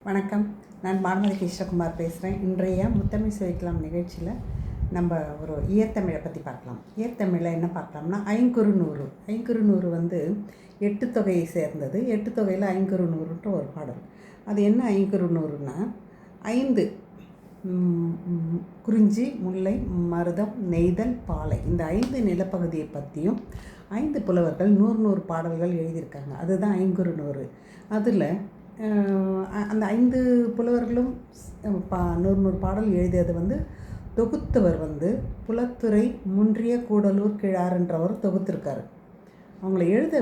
வணக்கம். நான் பானுமதி கிருஷ்ணகுமார் பேசுகிறேன். இன்றைய முத்தமிழ் சுவைக்கலாம் நிகழ்ச்சியில் நம்ம ஒரு இயற்தமிழை பற்றி பார்க்கலாம். இயற்தமிழில் என்ன பார்க்கலாம்னா ஐங்குறுநூறு. ஐங்குறுநூறு வந்து எட்டு தொகையை சேர்ந்தது. எட்டு தொகையில் ஐங்குறுநூறுன்ற ஒரு பாடல். அது என்ன ஐங்குறுநூறுனா, ஐந்து குறிஞ்சி, முல்லை, மருதம், நெய்தல், பாலை, இந்த ஐந்து நிலப்பகுதியை பற்றியும் ஐந்து புலவர்கள் 100 பாடல்கள் எழுதியிருக்காங்க. அதுதான் ஐங்குறுநூறு. அதில் அந்த ஐந்து புலவர்களும் 100 பாடல் எழுதியது வந்து தொகுத்தவர் வந்து புலத்துறை முன்றிய கூடலூர் கிழார்ன்றவர் தொகுத்திருக்கார். அவங்கள எழுத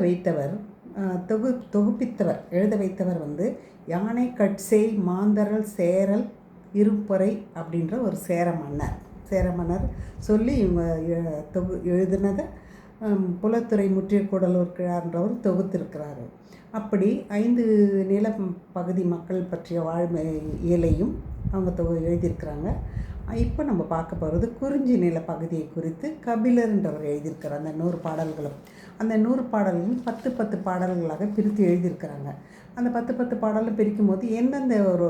வைத்தவர் வந்து யானை கட்சே மாந்தரல் சேரல் இருப்பறை அப்படின்ற ஒரு சேர மன்னர் சொல்லி இவங்க எழுதினதை புலத்துறை முற்றிய கூடலூர் கிழார்ன்றவர் தொகுத்திருக்கிறாரு. அப்படி ஐந்து நில பகுதி மக்கள் பற்றிய இயலையும் அவங்க எழுதியிருக்கிறாங்க. இப்போ நம்ம பார்க்க போகிறது குறிஞ்சி நில பகுதியை குறித்து கபிலர்ன்றவர் எழுதியிருக்கிறார். அந்த 100 பாடல்களும் அந்த 100 பாடல்களும் 10 பாடல்களாக பிரித்து எழுதியிருக்கிறாங்க. அந்த 10 பாடலும் பிரிக்கும் போது எந்தெந்த ஒரு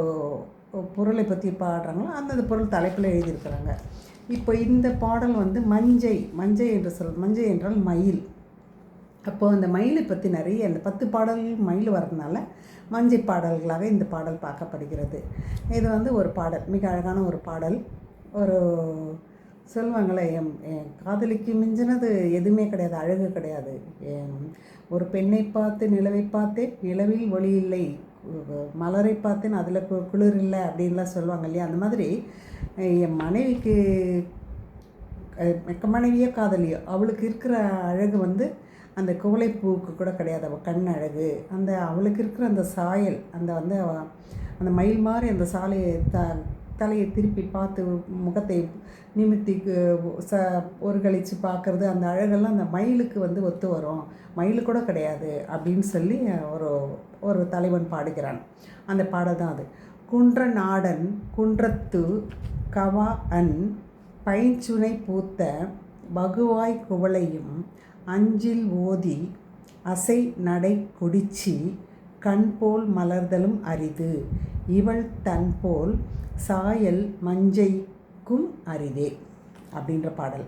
பொருளை பற்றி பாடுறாங்களோ அந்தந்த பொருள் தலைப்பில் எழுதியிருக்கிறாங்க. இப்போ இந்த பாடல் வந்து மஞ்சை மஞ்சை என்றால் மயில். அப்போது அந்த மயிலை பற்றி நிறைய அந்த 10 பாடல்கள் மயில் வர்றதுனால மஞ்சை பாடல்களாக இந்த பாடல் பார்க்கப்படுகிறது. இது வந்து ஒரு பாடல், மிக அழகான ஒரு பாடல். ஒரு சொல்லுவாங்களே, என் காதலிக்கு மிஞ்சினது எதுவுமே கிடையாது, அழகு கிடையாது. ஒரு பெண்ணை பார்த்து நிலவை பார்த்தேன், நிலவில் ஒளி இல்லை, மலரை பார்த்தேன் அதில் குளிர் இல்லை அப்படின்லாம் சொல்லுவாங்க இல்லையா. அந்த மாதிரி என் மனைவிக்கு மனைவியோ காதலியோ அவளுக்கு இருக்கிற அழகு வந்து அந்த குவளைப்பூவுக்கு கூட கிடையாது. அவள் கண் அழகு, அந்த அவளுக்கு இருக்கிற அந்த சாயல், அந்த மயில் மாதிரி அந்த சாலையை தலையை திருப்பி பார்த்து முகத்தை நிமித்தி ஒரு கழித்து பார்க்குறது, அந்த அழகெல்லாம் அந்த மயிலுக்கு வந்து ஒத்து வரும், மயிலு கூட கிடையாது அப்படின்னு சொல்லி ஒரு தலைவன் பாடுகிறான். அந்த பாடல் தான் அது. குன்ற நாடன் குன்றத்து கவா அன் பைஞ்சுனை பூத்த பகுவாய் குவளையும் அஞ்சில் ஓதி அசை நடை கொடிச்சி கண்போல் மலர்தலும் அரிது இவள் தன்போல் சாயல் மஞ்சைக்கும் அரிதே அப்படின்ற பாடல்.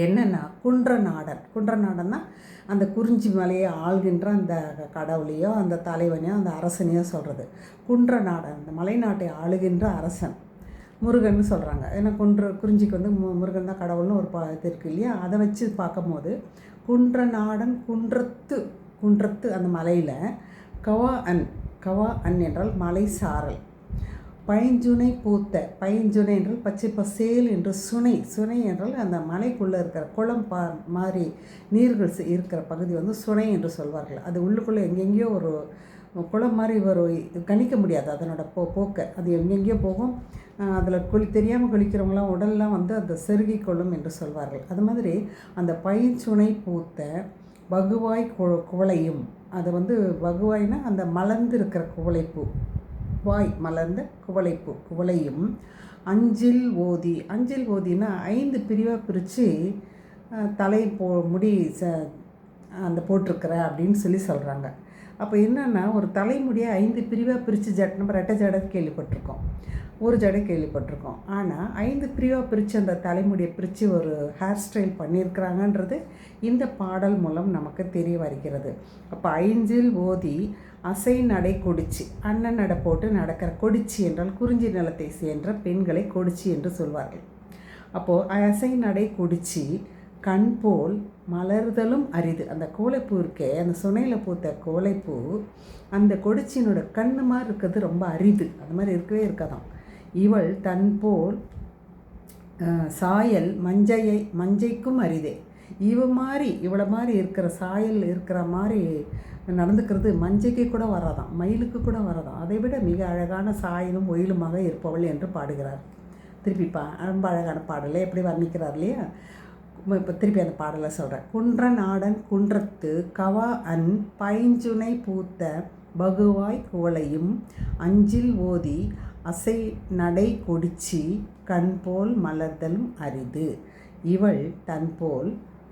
என்னென்னா, குன்றநாடன்னா அந்த குறிஞ்சி மலையை ஆள்கின்ற அந்த கடவுளையோ அந்த தலைவனையோ அந்த அரசனையோ சொல்கிறது. குன்றநாடன் அந்த மலைநாட்டை ஆளுகின்ற அரசன் முருகன்னு சொல்கிறாங்க. ஏன்னா குறிஞ்சிக்கு வந்து முருகன் தான் கடவுள்னு ஒரு இது இருக்குது இல்லையா. அதை வச்சு பார்க்கும்போது குன்றநாடன் குன்றத்து அந்த மலையில் கவா அன் என்றால் மலை சாரல், பைஞ்சுனை பூத்த, பைஞ்சுனை என்றால் பச்சை பசேல் என்று சுனை என்றால் அந்த மலைக்குள்ளே இருக்கிற குளம் மாதிரி நீர்கள் இருக்கிற பகுதி வந்து சுனை என்று சொல்வார்கள். அது உள்ளுக்குள்ளே எங்கெங்கேயோ ஒரு குளம் மாதிரி கணிக்க முடியாது அதனோட போக்கை. அது எங்கெங்கேயோ போகும். அதில் தெரியாமல் குளிக்கிறவங்களாம் உடல்லாம் வந்து அந்த செருகி கொள்ளும் என்று சொல்வார்கள். அது மாதிரி அந்த பைஞ்சுனை பூத்த வகுவாய் குவளையும், அது வந்து வகுவாய்னா அந்த மலர்ந்து இருக்கிற குவளைப்பூ, மலர்ந்த குவளையும் அஞ்சில் ஓதினா 5 பிரிவாக பிரித்து தலை முடி அந்த போட்டிருக்கிற அப்படின்னு சொல்கிறாங்க. அப்போ என்னென்னா, ஒரு தலைமுடியை 5 பிரிவாக பிரித்து நம்ம ரெட்டை ஜடை கேள்விப்பட்டிருக்கோம், ஒரு ஜடை கேள்விப்பட்டிருக்கோம். ஆனால் 5 பிரிவாக பிரித்து அந்த தலைமுடியை பிரித்து ஒரு ஹேர் ஸ்டைல் பண்ணியிருக்கிறாங்கன்றது இந்த பாடல் மூலம் நமக்கு தெரிய வருகிறது. அப்போ அஞ்சில் ஓதி அசை நடை கொடிச்சி, அண்ணன் நடை போட்டு நடக்கிற கொடிச்சி என்றால் குறிஞ்சி நிலத்தை சேர்ந்த பெண்களை கொடிச்சி என்று சொல்வார்கள். அப்போது அசை நடை கொடிச்சி கண்போல் மலர்தலும் அரிது. அந்த கோலைப்பூ இருக்கே, அந்த சுனையில் பூத்த கோலைப்பூ அந்த கொடிச்சினோட கண்ணு மாதிரி இருக்கிறது ரொம்ப அரிது, அந்த மாதிரி இருக்கவே இருக்காதான். இவள் தன்போல் சாயல் மஞ்சைக்கும் அரிதே. இவளை மாதிரி இருக்கிற சாயல் இருக்கிற மாதிரி நடந்துக்கிறது மஞ்சைக்கு கூட வராதான், மயிலுக்கு கூட வராதான். அதை விட மிக அழகான சாயலும் ஒயிலுமாக இருப்பவள் என்று பாடுகிறார். திருப்பி ரொம்ப அழகான பாடலை எப்படி வர்ணிக்கிறார் இல்லையா. இப்போ திருப்பி அந்த பாடலை சொல்கிறேன். குன்ற நாடன் குன்றத்து கவா அன் பைஞ்சுனை பூத்த பகுவாய் குவளையும் அஞ்சில் ஓதி அசை நடை கொடிச்சி கண்போல் மலர்தலும் அரிது இவள் தன்போல்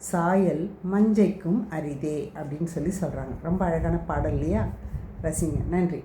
சாயல் மஞ்சைக்கும் அரிதே அப்படின்னு சொல்கிறாங்க. ரொம்ப அழகான பாடல் இல்லையா. ரசிங்க. நன்றி.